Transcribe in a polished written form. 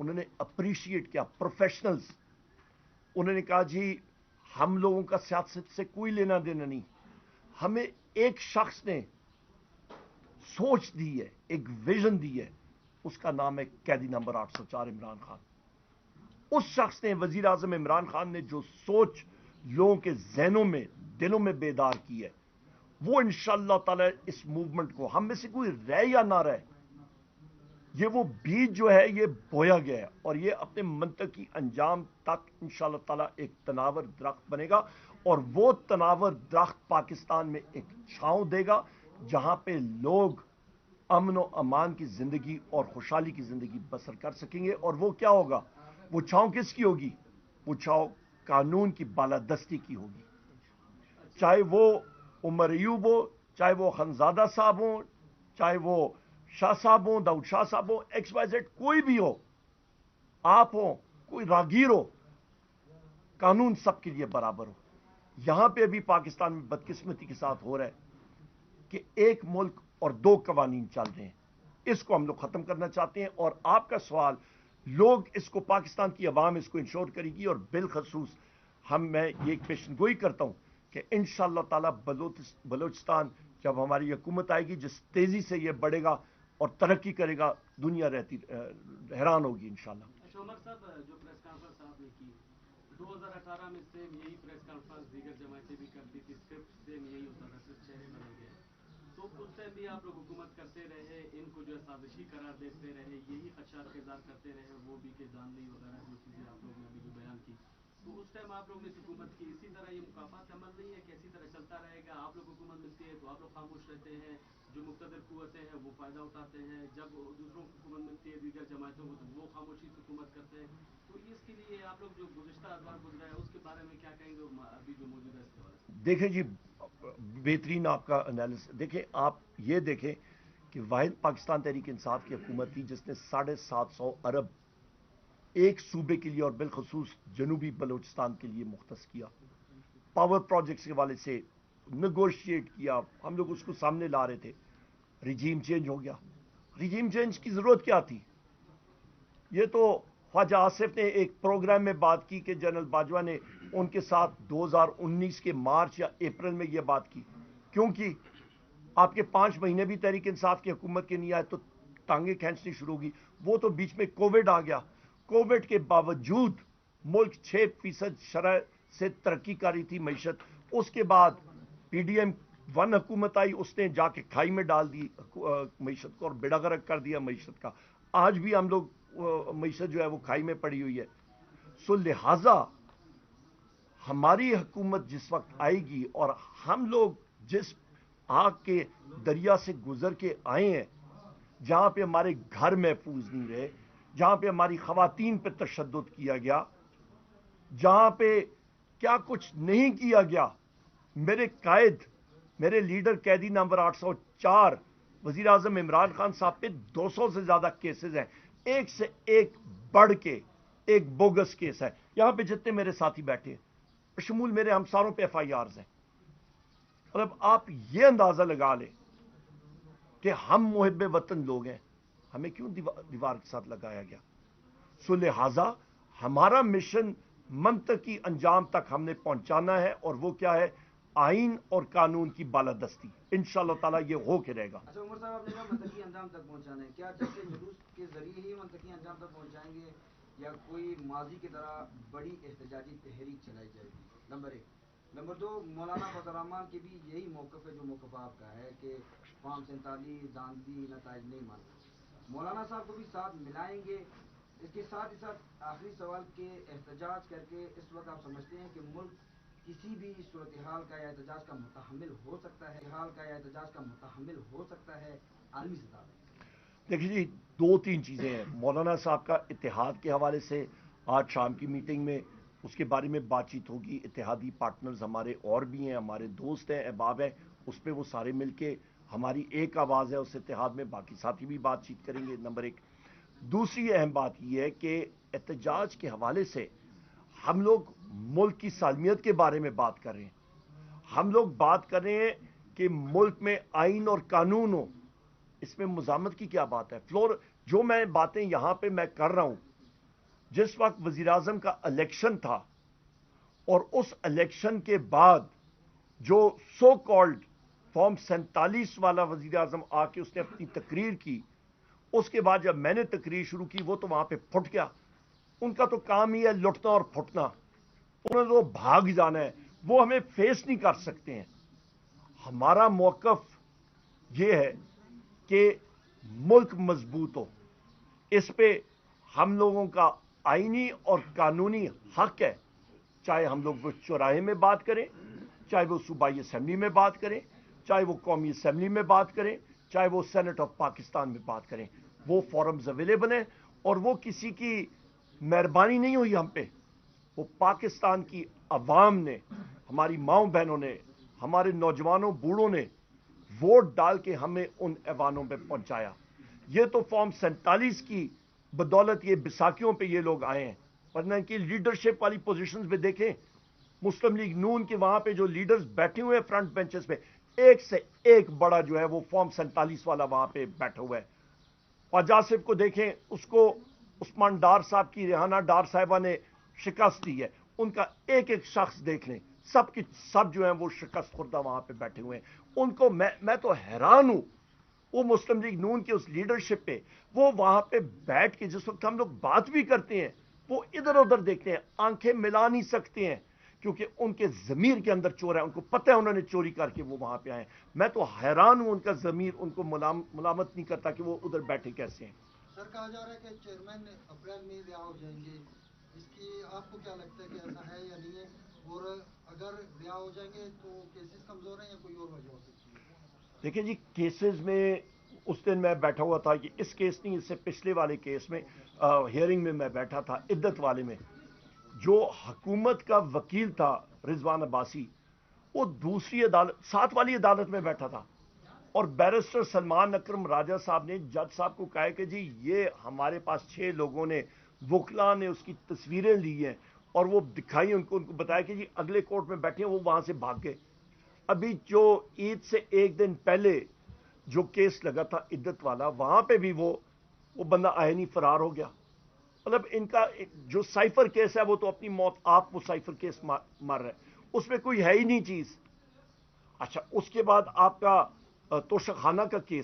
انہوں نے اپریشیٹ کیا پروفیشنلز. انہوں نے کہا جی ہم لوگوں کا سیاست سے کوئی لینا دینا نہیں, ہمیں ایک شخص نے سوچ دی ہے, ایک ویژن دی ہے, اس کا نام ہے قیدی نمبر 804 عمران خان. اس شخص نے, وزیر اعظم عمران خان نے جو سوچ لوگوں کے ذہنوں میں دلوں میں بیدار کی ہے, وہ انشاءاللہ تعالی اس موومنٹ کو, ہم میں سے کوئی رہے یا نہ رہے, یہ وہ بیج جو ہے یہ بویا گیا ہے اور یہ اپنے منطقی انجام تک انشاءاللہ تعالی ایک تناور درخت بنے گا, اور وہ تناور درخت پاکستان میں ایک چھاؤں دے گا جہاں پہ لوگ امن و امان کی زندگی اور خوشحالی کی زندگی بسر کر سکیں گے. اور وہ کیا ہوگا, وہ چھاؤں کس کی ہوگی, وہ چھاؤں قانون کی بالادستی کی ہوگی. چاہے وہ عمر ایوب ہو, چاہے وہ خنزادہ صاحب ہوں, چاہے وہ شاہ صاحب ہوں, داؤد شاہ صاحب ہوں, ایکس وائی زیڈ کوئی بھی ہو, آپ ہوں, کوئی راگیر ہو, قانون سب کے لیے برابر ہو. یہاں پہ ابھی پاکستان میں بدقسمتی کے ساتھ ہو رہا ہے کہ ایک ملک اور دو قوانین چل رہے ہیں. اس کو ہم لوگ ختم کرنا چاہتے ہیں, اور آپ کا سوال, لوگ اس کو, پاکستان کی عوام اس کو انشور کرے گی, اور بالخصوص میں یہ پیشن گوئی کرتا ہوں کہ انشاءاللہ تعالی بلوچستان جب ہماری حکومت آئے گی, جس تیزی سے یہ بڑھے گا اور ترقی کرے گا, دنیا رہتی حیران ہوگی انشاءاللہ. اچھا عمر صاحب, جو پریس کانفرنس آپ نے کی 2018 میں سیم یہی پریس کانفرنس دیگر جماعتیں بھی کرتی تھی, اسکرپٹ سیم یہی ہوتا تھا, صرف چہرے بدل گئے. تو اس ٹائم بھی آپ لوگ حکومت کرتے رہے, ان کو جو ہے سازشی قرار دیتے رہے, یہی خدشات کا اظہار کرتے رہے, وہ بھی کہ جانلی وغیرہ جو چیزیں آپ لوگوں نے ابھی جو بیان کی, تو اس ٹائم آپ لوگ نے حکومت کی, اسی طرح یہ مکافات عمل نہیں ہے کہ اسی طرح چلتا رہے گا, آپ لوگ حکومت ملتی ہے تو آپ لوگ خاموش رہتے ہیں, جو مقتدر قوتیں ہیں وہ فائدہ اٹھاتے ہیں, جب دوسروں کو حکومت ملتی ہے دیگر جماعتوں کو تو وہ خاموشی سے حکومت کرتے ہیں. تو اس کے لیے آپ لوگ جو گزشتہ ادوار گزرا ہے اس کے بارے میں کیا کہیں گے ابھی جو موجود ہے اس کے حوالے سے؟ دیکھیں جی, بہترین آپ کا انالیس. دیکھیں آپ یہ دیکھیں کہ واحد پاکستان تحریک انصاف کی حکومت تھی جس نے 750 ارب ایک صوبے کے لیے اور بالخصوص جنوبی بلوچستان کے لیے مختص کیا. پاور پروجیکٹس کے حوالے سے نیگوشیٹ کیا, ہم لوگ اس کو سامنے لا رہے تھے. رجیم چینج ہو گیا. رجیم چینج کی ضرورت کیا تھی؟ یہ تو خواجہ آصف نے ایک پروگرام میں بات کی کہ جنرل باجوہ نے ان کے ساتھ 2019 کے مارچ یا اپریل میں یہ بات کی. کیوں کی؟ آپ کے 5 مہینے بھی تحریک انصاف کی حکومت کے نہیں آئے تو ٹانگیں کھینچنی شروع ہوگی. وہ تو بیچ میں کووڈ آ گیا. کووڈ کے باوجود ملک 6% شرح سے ترقی کر رہی تھی معیشت. اس کے بعد پی ڈی ایم 1 حکومت آئی, اس نے جا کے کھائی میں ڈال دی معیشت کو اور بیڑا غرق کر دیا معیشت کا. آج بھی ہم لوگ معیشت جو ہے وہ کھائی میں پڑی ہوئی ہے. سو لہذا ہماری حکومت جس وقت آئے گی اور ہم لوگ جس آگ کے دریا سے گزر کے آئے ہیں, جہاں پہ ہمارے گھر محفوظ نہیں رہے, جہاں پہ ہماری خواتین پہ تشدد کیا گیا, جہاں پہ کیا کچھ نہیں کیا گیا, میرے قائد, میرے لیڈر قیدی نمبر 804 وزیر اعظم عمران خان صاحب پہ 200 سے زیادہ کیسز ہیں, ایک سے ایک بڑھ کے ایک بوگس کیس ہے. یہاں پہ جتنے میرے ساتھی بیٹھے ہیں, بشمول میرے ہمساروں پہ ایف آئی آرز ہیں. مطلب آپ یہ اندازہ لگا لیں کہ ہم محب وطن لوگ ہیں, ہمیں کیوں دیوار کے ساتھ لگایا گیا. سو لہذا ہمارا مشن منطقی انجام تک ہم نے پہنچانا ہے, اور وہ کیا ہے, آئین اور قانون کی بالادستی. انشاءاللہ تعالیٰ یہ ہو کے رہے گا. اچھا عمر صاحب, آپ نے کہا منطقی انجام تک پہنچانا ہے, کیا جلسے جلوس کے ذریعے ہی منطقی انجام تک پہنچائیں گے یا کوئی ماضی کی طرح بڑی احتجاجی تحریک چلائی جائے گی؟ نمبر 1. نمبر 2, مولانا فضل الرحمان کی بھی یہی موقف ہے جو موقف آپ کا ہے کہ فارم 47 داندلی نتائج نہیں مانتے. مولانا صاحب کو بھی ساتھ ملائیں گے؟ اس کے ساتھ ہی ساتھ آخری سوال کہ احتجاج کر کے اس وقت آپ سمجھتے ہیں کہ ملک کسی بھی صورتحال کا یا احتجاج کا متحمل ہو سکتا ہے, حال کا یا احتجاج کا متحمل ہو سکتا ہے عالمی سطح پہ؟ دیکھیے جی, 2-3 چیزیں ہیں. مولانا صاحب کا اتحاد کے حوالے سے آج شام کی میٹنگ میں اس کے بارے میں بات چیت ہوگی. اتحادی پارٹنرز ہمارے اور بھی ہیں, ہمارے دوست ہیں, احباب ہیں, اس پہ وہ سارے مل کے ہماری ایک آواز ہے اس اتحاد میں, باقی ساتھی بھی بات چیت کریں گے. نمبر 1. دوسری اہم بات یہ ہے کہ احتجاج کے حوالے سے ہم لوگ ملک کی سالمیت کے بارے میں بات کر رہے ہیں. ہم لوگ بات کر رہے ہیں کہ ملک میں آئین اور قانون ہو. اس میں مزاحمت کی کیا بات ہے؟ فلور جو میں باتیں یہاں پہ میں کر رہا ہوں, جس وقت وزیر اعظم کا الیکشن تھا اور اس الیکشن کے بعد جو سو کالڈ فارم 47 والا وزیر اعظم آ کے اس نے اپنی تقریر کی، اس کے بعد جب میں نے تقریر شروع کی وہ تو وہاں پہ پھٹ گیا. ان کا تو کام ہی ہے لٹنا اور پھٹنا، انہوں نے تو بھاگ جانا ہے، وہ ہمیں فیس نہیں کر سکتے ہیں. ہمارا موقف یہ ہے کہ ملک مضبوط ہو، اس پہ ہم لوگوں کا آئینی اور قانونی حق ہے، چاہے ہم لوگ وہ چوراہے میں بات کریں، چاہے وہ صوبائی اسمبلی میں بات کریں، چاہے وہ قومی اسمبلی میں بات کریں، چاہے وہ سینٹ آف پاکستان میں بات کریں. وہ فورمز اویلیبل ہیں اور وہ کسی کی مہربانی نہیں ہوئی ہم پہ، وہ پاکستان کی عوام نے، ہماری ماؤں بہنوں نے، ہمارے نوجوانوں بوڑھوں نے ووٹ ڈال کے ہمیں ان ایوانوں پہ پہنچایا. یہ تو فارم 47 کی بدولت یہ بیساکھیوں پہ یہ لوگ آئے ہیں، ورنہ کی لیڈرشپ والی پوزیشنز پہ دیکھیں، مسلم لیگ نون کے وہاں پہ جو لیڈرز بیٹھے ہوئے ہیں فرنٹ بینچز پہ، ایک سے ایک بڑا جو ہے وہ فارم 47 والا وہاں پہ بیٹھا ہوا ہے. خواجہ آصف کو دیکھیں، اس کو عثمان ڈار صاحب کی، ریحانہ ڈار صاحبہ نے شکست دی ہے. ان کا ایک ایک شخص دیکھ لیں، سب کی سب جو ہیں وہ شکست خوردہ وہاں پہ بیٹھے ہوئے ہیں. ان کو میں تو حیران ہوں، وہ مسلم لیگ نون کی اس لیڈرشپ پہ، وہ وہاں پہ بیٹھ کے جس وقت ہم لوگ بات بھی کرتے ہیں وہ ادھر ادھر دیکھتے ہیں، آنکھیں ملا نہیں سکتے ہیں، کیونکہ ان کے ضمیر کے اندر چور ہے، ان کو پتہ ہے انہوں نے چوری کر کے وہ وہاں پہ آئے. میں تو حیران ہوں، ان کا ضمیر ان کو ملامت نہیں کرتا کہ وہ ادھر بیٹھے کیسے ہیں. سر کہا جا رہا ہے کہ چیئرمین اپریل میں رہا ہو جائیں گے، اس کی آپ کو کیا لگتا ہے کہ ایسا ہے یا نہیں ہے؟ اور اگر رہا ہو جائیں گے تو کیسز کمزور ہیں یا کوئی اور وجہ ہو سکتی ہے؟ دیکھیں جی، کیسز میں اس دن میں بیٹھا ہوا تھا کہ اس کیس نہیں، اس سے پچھلے والے کیس میں ہیئرنگ میں میں بیٹھا تھا، عدت والے میں. جو حکومت کا وکیل تھا رضوان عباسی، وہ دوسری عدالت 7 والی عدالت میں بیٹھا تھا، اور بیرسٹر سلمان اکرم راجہ صاحب نے جج صاحب کو کہا کہ جی یہ ہمارے پاس 6 لوگوں نے، وکلا نے اس کی تصویریں لی ہیں اور وہ دکھائی، ان کو بتایا کہ جی اگلے کورٹ میں بیٹھے ہیں، وہ وہاں سے بھاگ گئے. ابھی جو عید سے ایک دن پہلے جو کیس لگا تھا عدت والا، وہاں پہ بھی وہ بندہ آئینی فرار ہو گیا. مطلب ان کا جو سائفر کیس ہے وہ تو اپنی موت آپ وہ سائفر کیس مر رہے، اس میں کوئی ہے ہی نہیں چیز. اچھا، اس کے بعد آپ کا توشہ خانہ کا کیس